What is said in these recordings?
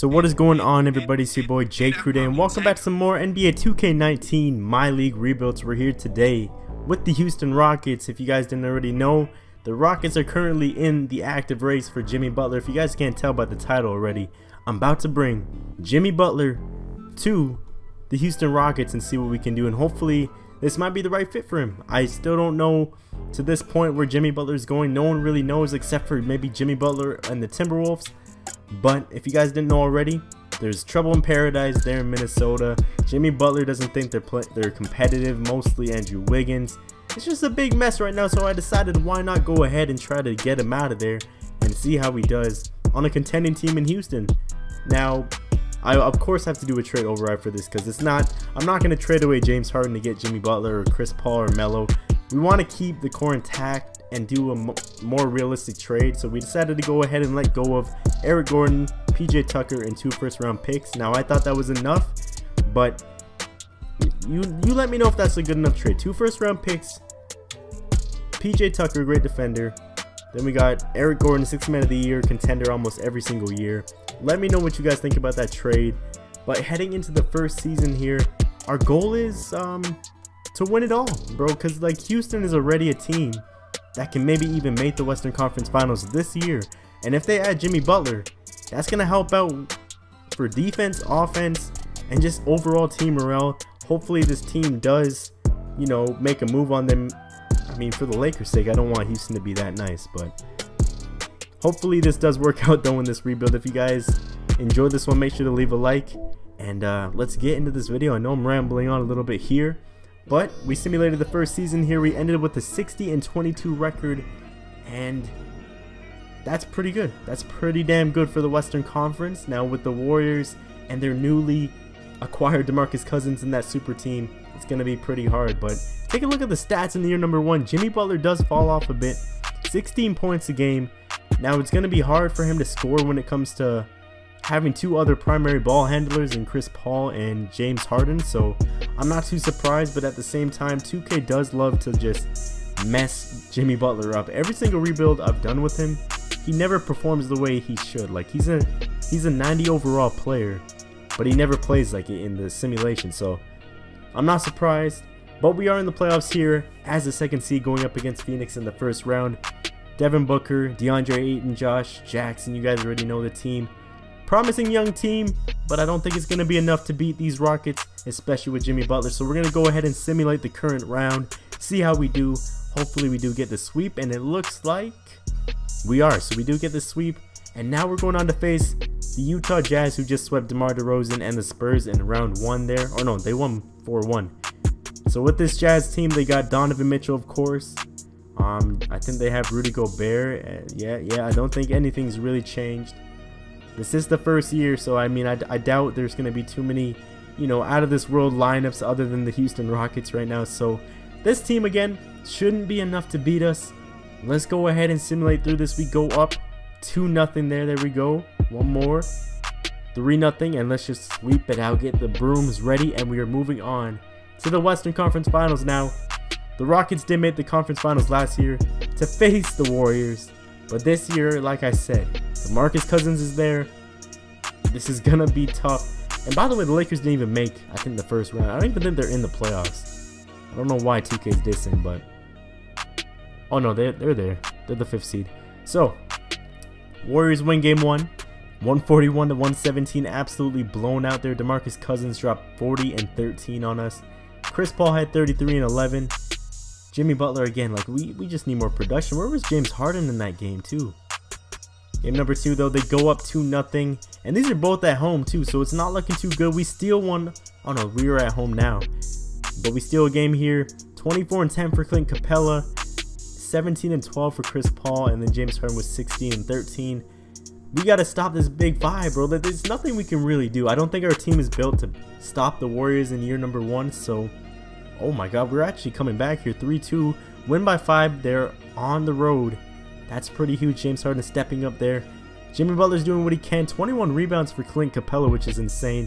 So what is going on, everybody? It's your boy Jay Crude, and welcome back to some more NBA 2K19 My League rebuilds. We're here today with the Houston Rockets. If you guys didn't already know, the Rockets are currently in the active race for Jimmy Butler. If you guys can't tell by the title already, I'm about to bring Jimmy Butler to the Houston Rockets and see what we can do, and hopefully this might be the right fit for him. I still don't know to this point where Jimmy Butler is going. No one really knows except for maybe Jimmy Butler and the Timberwolves. But if you guys didn't know already, there's trouble in paradise there in Minnesota. Jimmy Butler doesn't think they're competitive, mostly Andrew Wiggins. It's just a big mess right now, so I decided why not go ahead and try to get him out of there and see how he does on a contending team in Houston. Now, I of course have to do a trade override for this because I'm not going to trade away James Harden to get Jimmy Butler or Chris Paul or Melo. We want to keep the core intact and do a more realistic trade, so we decided to go ahead and let go of Eric Gordon, PJ Tucker, and 2 first-round picks. Now I thought that was enough, but you let me know if that's a good enough trade. 2 first-round picks, PJ Tucker, great defender. Then we got Eric Gordon, 6th man of the year, contender almost every single year. Let me know what you guys think about that trade. But heading into the first season here, our goal is to win it all, bro, because like Houston is already a team that can maybe even make the Western Conference Finals this year. And if they add Jimmy Butler, that's going to help out for defense, offense, and just overall team morale. Hopefully this team does, make a move on them. I mean, for the Lakers' sake, I don't want Houston to be that nice, but hopefully this does work out though in this rebuild. If you guys enjoyed this one, make sure to leave a like, and let's get into this video. I know I'm rambling on a little bit here, but we simulated the first season here. We ended with a 60-22 record, and that's pretty good. That's pretty damn good for the Western Conference. Now with the Warriors and their newly acquired DeMarcus Cousins in that super team, it's going to be pretty hard. But take a look at the stats in the year number 1. Jimmy Butler does fall off a bit, 16 points a game. Now it's going to be hard for him to score when it comes to having 2 other primary ball handlers in Chris Paul and James Harden, so I'm not too surprised. But at the same time, 2K does love to just mess Jimmy Butler up. Every single rebuild I've done with him, he never performs the way he should. Like he's a 90 overall player, but he never plays like it in the simulation, so I'm not surprised. But we are in the playoffs here as the 2nd seed, going up against Phoenix in the first round. Devin Booker, DeAndre Ayton, Josh Jackson, you guys already know the team. Promising young team, but I don't think it's going to be enough to beat these Rockets, especially with Jimmy Butler. So we're going to go ahead and simulate the current round, see how we do. Hopefully we do get the sweep, and it looks like we are. So we do get the sweep, and now we're going on to face the Utah Jazz, who just swept DeMar DeRozan and the Spurs in round 1 there. Or no, they won 4-1. So with this Jazz team, they got Donovan Mitchell, of course. I think they have Rudy Gobert. Yeah, I don't think anything's really changed. This is the first year, so I mean, I doubt there's going to be too many, out of this world lineups other than the Houston Rockets right now. So this team, again, shouldn't be enough to beat us. Let's go ahead and simulate through this. We go up 2-0 there. There we go. One more. 3-0, and let's just sweep it out. Get the brooms ready, and we are moving on to the Western Conference Finals now. The Rockets did make the conference finals last year to face the Warriors, but this year, like I said, DeMarcus Cousins is there. This is gonna be tough. And by the way, the Lakers didn't even make, I think, the first round. I don't even think they're in the playoffs. I don't know why 2K's dissing, but oh no, they're there. They're the 5th seed. So Warriors win game 1, 141-117. Absolutely blown out there. DeMarcus Cousins dropped 40 and 13 on us. Chris Paul had 33 and 11. Jimmy Butler again, like we just need more production. Where was James Harden in that game too? Game number 2 though, they go up 2-0, and these are both at home too, so it's not looking too good. We steal one. Oh no, we are at home now, but we steal a game here. 24 and 10 for Clint Capela, 17 and 12 for Chris Paul, and then James Harden was 16 and 13. We got to stop this big 5, bro. There's nothing we can really do. I don't think our team is built to stop the Warriors in year number 1, so oh my god, we're actually coming back here. 3-2, win by 5. They're on the road. That's pretty huge. James Harden stepping up there. Jimmy Butler's doing what he can. 21 rebounds for Clint Capela, which is insane.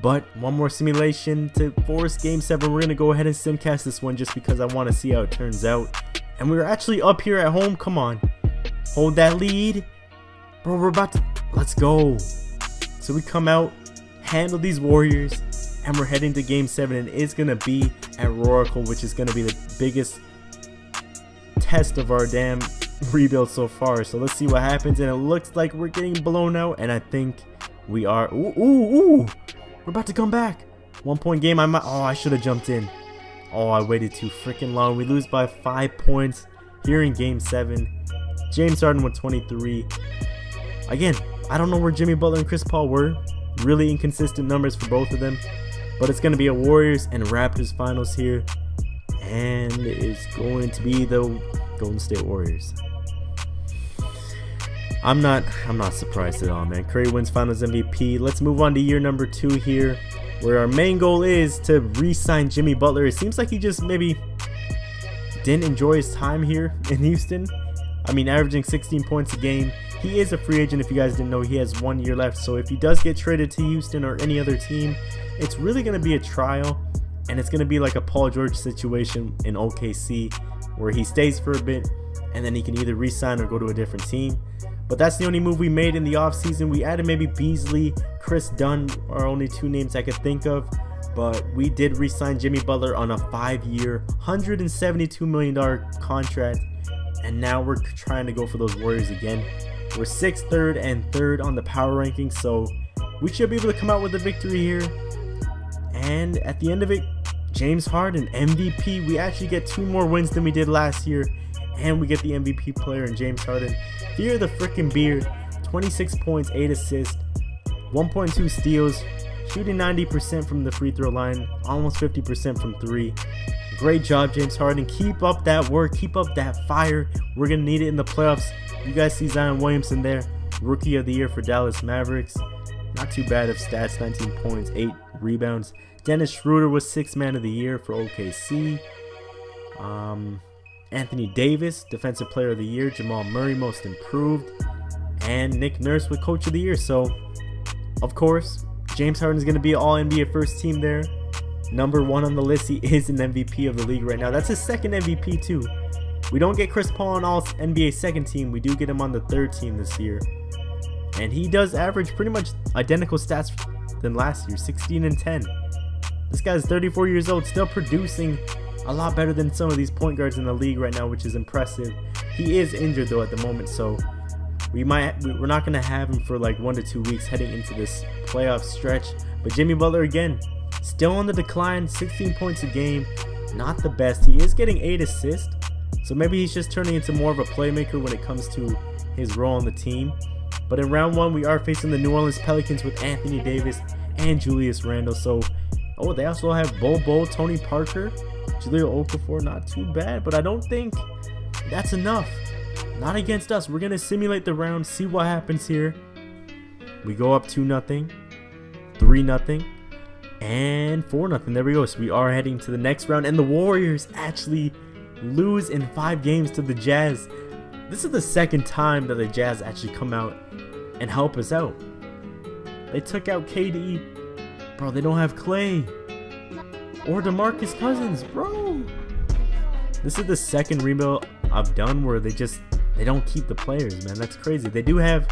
But one more simulation to force game 7. We're going to go ahead and simcast this one just because I want to see how it turns out. And we're actually up here at home. Come on. Hold that lead. Bro, we're about to... Let's go. So we come out, handle these Warriors, and we're heading to game 7, and it's going to be at Oracle, which is going to be the biggest test of our damn rebuild so far. So let's see what happens, and it looks like we're getting blown out, and I think we are. Ooh, we're about to come back. 1 point game. I should have jumped in. Oh, I waited too freaking long. We lose by 5 points here in game 7. James Harden with 23. Again, I don't know where Jimmy Butler and Chris Paul were. Really inconsistent numbers for both of them. But it's going to be a Warriors and Raptors finals here. And it's going to be the Golden State Warriors. I'm not surprised at all, man. Curry wins Finals MVP. Let's move on to year number 2 here, where our main goal is to re-sign Jimmy Butler. It seems like he just maybe didn't enjoy his time here in Houston. I mean, averaging 16 points a game. He is a free agent, if you guys didn't know. He has 1 year left. So if he does get traded to Houston or any other team, it's really going to be a trial. And it's going to be like a Paul George situation in OKC, where he stays for a bit and then he can either re-sign or go to a different team. But that's the only move we made in the offseason. We added maybe Beasley, Chris Dunn are only 2 names I could think of. But we did re-sign Jimmy Butler on a 5-year, $172 million contract. And now we're trying to go for those Warriors again. We're 6th, 3rd, and 3rd on the power rankings. So we should be able to come out with a victory here. And at the end of it, James Harden, MVP. We actually get 2 more wins than we did last year. And we get the MVP player in James Harden. Fear the freaking beard. 26 points, 8 assists, 1.2 steals, shooting 90% from the free throw line, almost 50% from 3. Great job, James Harden. Keep up that work. Keep up that fire. We're going to need it in the playoffs. You guys see Zion Williamson there. Rookie of the year for Dallas Mavericks. Not too bad of stats. 19 points, 8 rebounds. Dennis Schroeder was 6th man of the year for OKC. Anthony Davis, defensive player of the year. Jamal Murray, most improved. And Nick Nurse with coach of the year. So, of course, James Harden is going to be all NBA first team there. Number 1 on the list. He is an MVP of the league right now. That's his 2nd MVP too. We don't get Chris Paul on all NBA 2nd team. We do get him on the 3rd team this year. And he does average pretty much identical stats than last year. 16 and 10. This guy's 34 years old, still producing a lot better than some of these point guards in the league right now, which is impressive. He is injured though at the moment, so we're not going to have him for like 1 to 2 weeks heading into this playoff stretch. But Jimmy Butler again, still on the decline, 16 points a game, not the best. He is getting 8 assists, so maybe he's just turning into more of a playmaker when it comes to his role on the team. But in round 1, we are facing the New Orleans Pelicans with Anthony Davis and Julius Randle. So, they also have Bol, Tony Parker, Jahlil Okafor, not too bad, but I don't think that's enough. Not against us. We're going to simulate the round, see what happens here. We go up 2-0, 3-0, and 4-0. There we go. So we are heading to the next round, and the Warriors actually lose in 5 games to the Jazz. This is the 2nd time that the Jazz actually come out and help us out. They took out KD. Bro, they don't have Clay or DeMarcus Cousins, bro. This is the 2nd rebuild I've done where they don't keep the players, man. That's crazy. They do have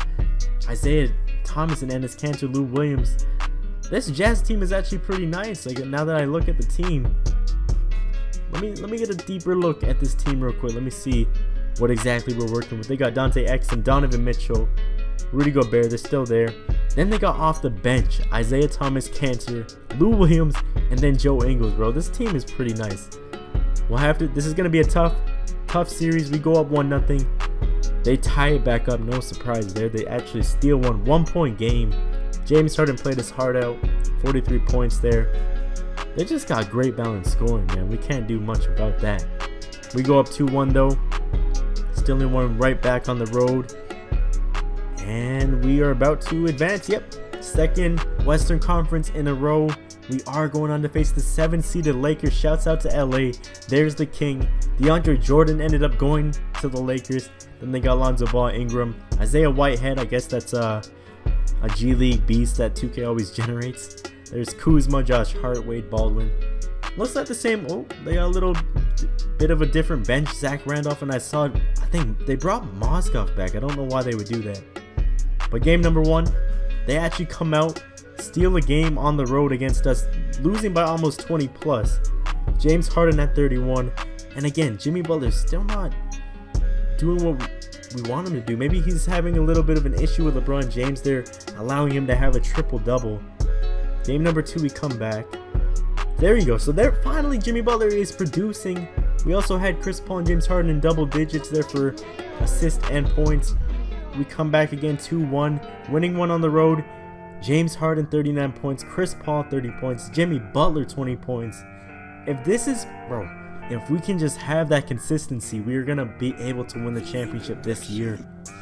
Isaiah Thomas and Enes Kanter, Lou Williams. This Jazz team is actually pretty nice. Like, now that I look at the team, let me get a deeper look at this team real quick. Let me see what exactly we're working with. They got Dante Exum, Donovan Mitchell, Rudy Gobert. They're still there. Then they got off the bench Isaiah Thomas, Kanter, Lou Williams, and then Joe Ingles, bro. This team is pretty nice. This is gonna be a tough series. We go up 1-0. They tie it back up. No surprise there. They actually steal 1 point game. James Harden played his heart out. 43 points there. They just got great balanced scoring, man. We can't do much about that. We go up 2-1 though. Stealing 1 right back on the road. And we are about to advance. Yep. 2nd Western Conference in a row. We are going on to face the 7th-seeded Lakers. Shouts out to LA. There's the king. DeAndre Jordan ended up going to the Lakers. Then they got Lonzo Ball, Ingram, Isaiah Whitehead. I guess that's a G League beast that 2K always generates. There's Kuzma, Josh Hart, Wade Baldwin. Looks like the same. They got a little bit of a different bench. Zach Randolph, and I think they brought Mozgov back. I don't know why they would do that. But game number 1, They actually come out, steal a game on the road against us, losing by almost 20 plus. James Harden at 31. And again, Jimmy Butler's still not doing what we want him to do. Maybe he's having a little bit of an issue with LeBron James. They're allowing him to have a triple-double. Game number 2, we come back. There you go. So there, finally, Jimmy Butler is producing. We also had Chris Paul and James Harden in double digits there for assists and points. We come back again 2-1, winning one on the road. James Harden 39 points, Chris Paul 30 points, Jimmy Butler 20 points. If this is, bro, if we can just have that consistency, we are going to be able to win the championship this year.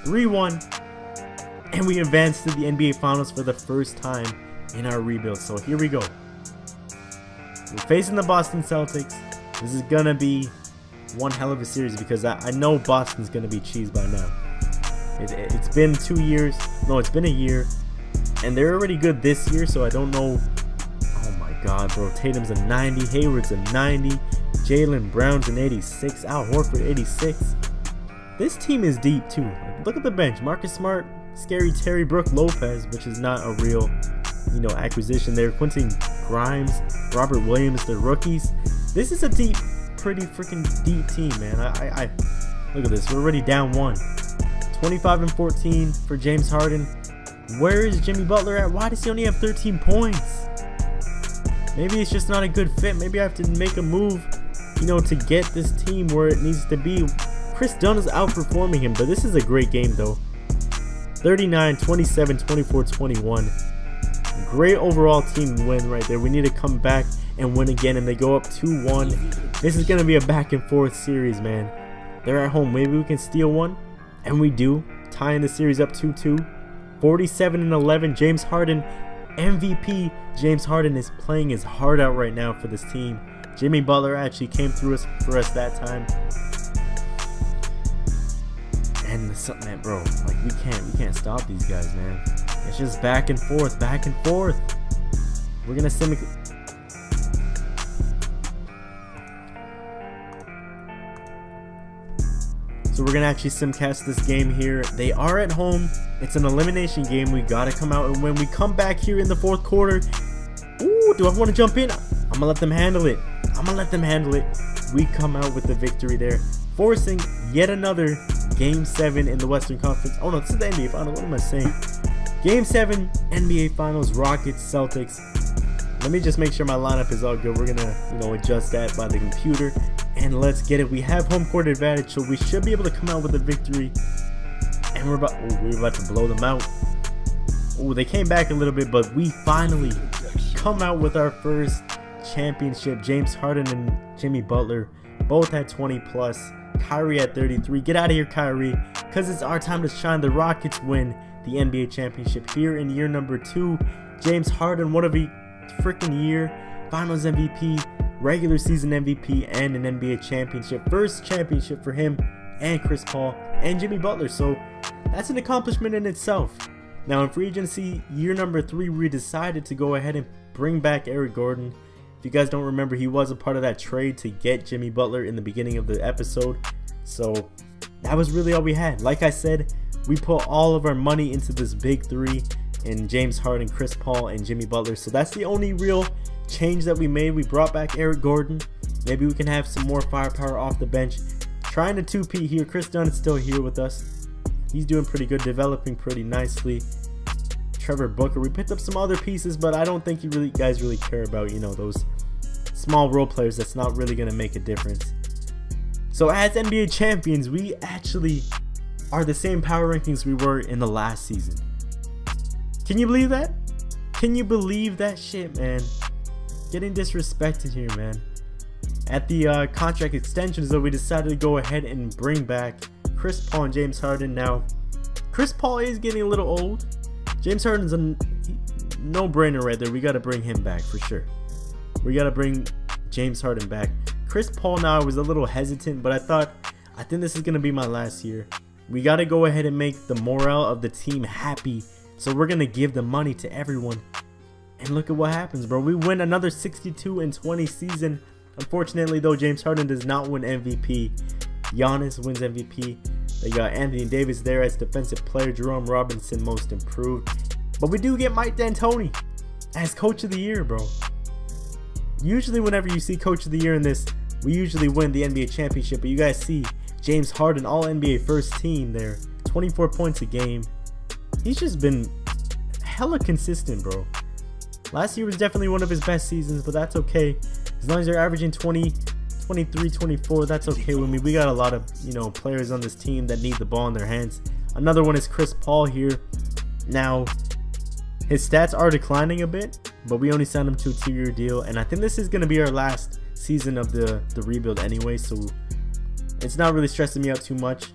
3-1, and we advance to the NBA Finals for the first time in our rebuild. So here we go. We're facing the Boston Celtics. This is going to be one hell of a series because I know Boston's going to be cheesed by now. It's been 2 years. No, it's been a year. And they're already good this year, so I don't know. Oh my god, bro. Tatum's a 90. Hayward's a 90. Jaylen Brown's an 86. Al Horford 86. This team is deep too. Like, look at the bench. Marcus Smart, Scary Terry, Brooke Lopez, which is not a real, acquisition there. Quentin Grimes, Robert Williams, the rookies. This is a deep, pretty freaking deep team, man. I look at this. We're already down 1. 25-14 for James Harden. Where is Jimmy Butler at? Why does he only have 13 points? Maybe it's just not a good fit. Maybe I have to make a move, to get this team where it needs to be. Chris Dunn is outperforming him, but this is a great game though. 39, 27, 24, 21. Great overall team win right there. We need to come back and win again, and they go up 2-1. This is going to be a back and forth series, man. They're at home. Maybe we can steal one, and we do, tying the series up 2-2. 47-11. James Harden MVP. James Harden is playing his heart out right now for this team. Jimmy Butler actually came through for us that time. And man, bro, like we can't stop these guys, man. It's just back and forth, back and forth. We're gonna semi. So we're gonna actually simcast this game here. They are at home. It's an elimination game. We gotta come out and win. We come back here in the fourth quarter. Ooh, do I want to jump in? I'm gonna let them handle it. We come out with the victory there, forcing yet another Game 7 in the Western Conference. Oh no, this is the NBA Finals. What am I saying? Game 7 NBA Finals. Rockets, Celtics. Let me just make sure my lineup is all good. We're gonna, adjust that by the computer. And let's get it. We have home court advantage, so we should be able to come out with a victory. And we're about to blow them out. Oh, they came back a little bit, but we finally come out with our first championship. James Harden and Jimmy Butler both at 20 plus. Kyrie at 33. Get out of here, Kyrie, because it's our time to shine. The Rockets win the NBA championship here in year number 2. James Harden, what a freaking year. Finals MVP, regular season MVP, and an NBA championship. First championship for him and Chris Paul and Jimmy Butler. So that's an accomplishment in itself. Now in free agency year number 3, we decided to go ahead and bring back Eric Gordon. If you guys don't remember, he was a part of that trade to get Jimmy Butler in the beginning of the episode. So that was really all we had. Like I said, we put all of our money into this big 3 in James Harden, Chris Paul, and Jimmy Butler. So that's the only real change that we made. We brought back Eric Gordon. Maybe we can have some more firepower off the bench. Trying to 2P here. Chris Dunn is still here with us. He's doing pretty good, developing pretty nicely. Trevor Booker. We picked up some other pieces, but I don't think you guys really care about, those small role players. That's not really going to make a difference. So as NBA champions, we actually are the same power rankings we were in the last season. Can you believe that? Can you believe that shit, man? Getting disrespected here, man. At the contract extensions, though, we decided to go ahead and bring back Chris Paul and James Harden. Now, Chris Paul is getting a little old. James Harden's a no-brainer right there. We got to bring him back for sure. We got to bring James Harden back. Chris Paul, now I was a little hesitant, but I think this is going to be my last year. We got to go ahead and make the morale of the team happy. So we're going to give the money to everyone. And look at what happens, bro. We win another 62-20 season. Unfortunately, though, James Harden does not win MVP. Giannis wins MVP. They got Anthony Davis there as defensive player. Jerome Robinson, most improved. But we do get Mike D'Antoni as Coach of the Year, bro. Usually whenever you see Coach of the Year in this, we usually win the NBA championship. But you guys see James Harden, all NBA first team there, 24 points a game. He's just been hella consistent, bro. Last year was definitely one of his best seasons, but that's okay. As long as you're averaging 20, 23, 24, that's okay with me. We got a lot of, players on this team that need the ball in their hands. Another one is Chris Paul here. Now, his stats are declining a bit, but we only signed him to a 2-year deal, and I think this is going to be our last season of the rebuild anyway, so it's not really stressing me out too much.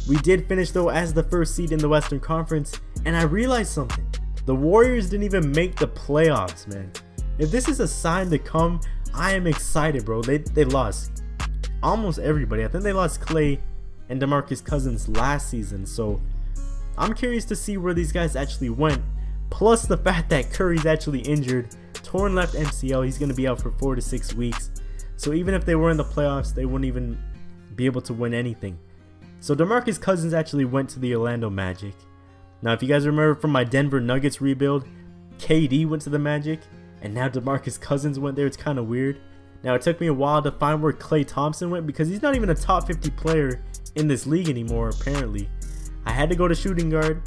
We did finish though as the first seed in the Western Conference, and I realized something. The Warriors didn't even make the playoffs, man. If this is a sign to come, I am excited, bro. They lost almost everybody. I think they lost Klay and DeMarcus Cousins last season, so I'm curious to see where these guys actually went. Plus the fact that Curry's actually injured, torn left MCL. He's going to be out for 4 to 6 weeks. So even if they were in the playoffs, they wouldn't even be able to win anything. So DeMarcus Cousins actually went to the Orlando Magic. Now, if you guys remember from my Denver Nuggets rebuild, KD went to the Magic, and now DeMarcus Cousins went there. It's kind of weird. Now, it took me a while to find where Klay Thompson went because he's not even a top 50 player in this league anymore, apparently. I had to go to shooting guard,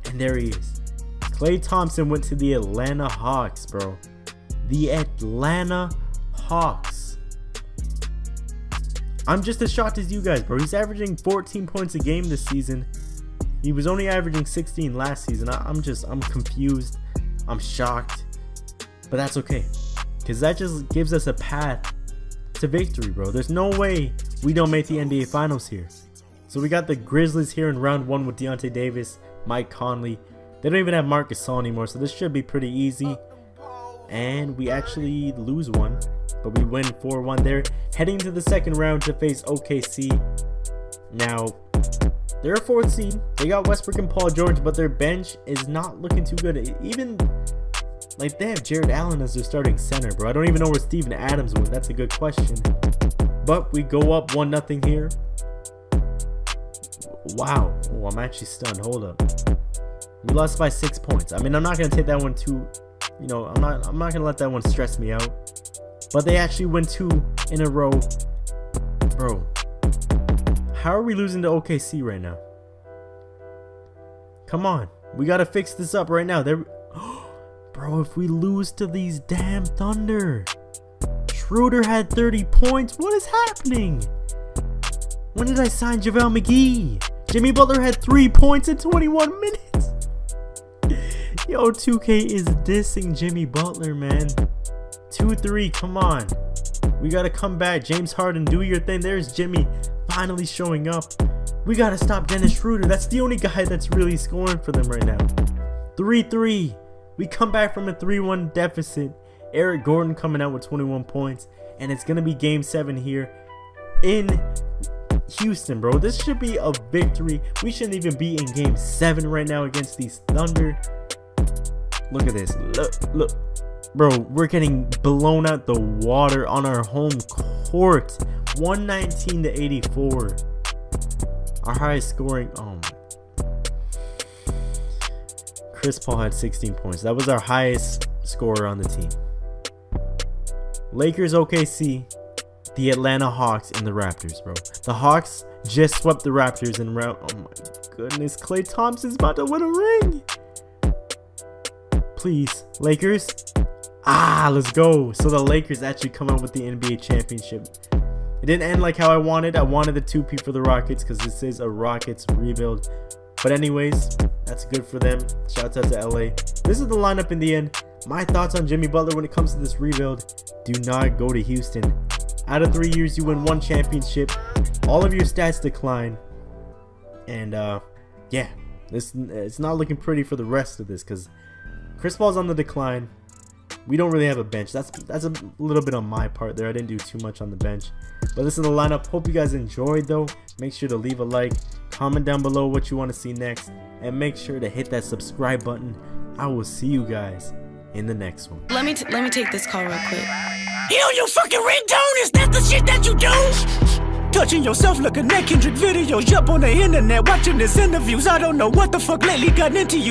and there he is. Klay Thompson went to the Atlanta Hawks, bro. The Atlanta Hawks. I'm just as shocked as you guys, bro. He's averaging 14 points a game this season. He was only averaging 16 last season. I'm confused. I'm shocked. But that's okay, because that just gives us a path to victory, bro. There's no way we don't make the NBA Finals here. So we got the Grizzlies here in round 1 with Deontay Davis, Mike Conley. They don't even have Marc Gasol anymore, so this should be pretty easy. And we actually lose one, but we win 4-1 there. Heading to the second round to face OKC. Now, they're a 4th seed. They got Westbrook and Paul George, but their bench is not looking too good. Even, they have Jared Allen as their starting center, bro. I don't even know where Steven Adams went. That's a good question. But we go up 1-0 here. Wow. Oh, I'm actually stunned. Hold up. We lost by 6 points. I mean, I'm not going to take that one too, I'm not going to let that one stress me out. But they actually win 2 in a row. Bro, how are we losing to OKC right now? Come on. We got to fix this up right now. Bro, if we lose to these damn Thunder. Schroeder had 30 points. What is happening? When did I sign JaVale McGee? Jimmy Butler had 3 points in 21 minutes. Yo, 2K is dissing Jimmy Butler, man. 2-3, come on. We got to come back. James Harden, do your thing. There's Jimmy finally showing up. We got to stop Dennis Schroeder. That's the only guy that's really scoring for them right now. 3-3. We come back from a 3-1 deficit. Eric Gordon coming out with 21 points. And it's going to be game 7 here in Houston, bro. This should be a victory. We shouldn't even be in game 7 right now against these Thunder. Look at this. Look. Bro, we're getting blown out the water on our home court. 119 to 84. Our highest scoring. Chris Paul had 16 points. That was our highest scorer on the team. Lakers, OKC, the Atlanta Hawks, and the Raptors, bro. The Hawks just swept the Raptors in round. Oh my goodness. Klay Thompson's about to win a ring. Please, Lakers. Let's go. So the Lakers actually come out with the NBA championship. It didn't end like how I wanted. I wanted the 2P for the Rockets because this is a Rockets rebuild. But anyways, that's good for them. Shouts out to LA. This is the lineup in the end. My thoughts on Jimmy Butler when it comes to this rebuild. Do not go to Houston. Out of 3 years, you win 1 championship. All of your stats decline. And yeah, it's not looking pretty for the rest of this because Chris Paul's on the decline. We don't really have a bench. That's a little bit on my part there. I didn't do too much on the bench. But this is the lineup. Hope you guys enjoyed though. Make sure to leave a like. Comment down below what you want to see next. And make sure to hit that subscribe button. I will see you guys in the next one. Let me take this call real quick. You on your fucking ringtone? Is that the shit that you do? Touching yourself, looking at Kendrick videos. Up on the internet, watching his interviews. I don't know what the fuck lately got into you.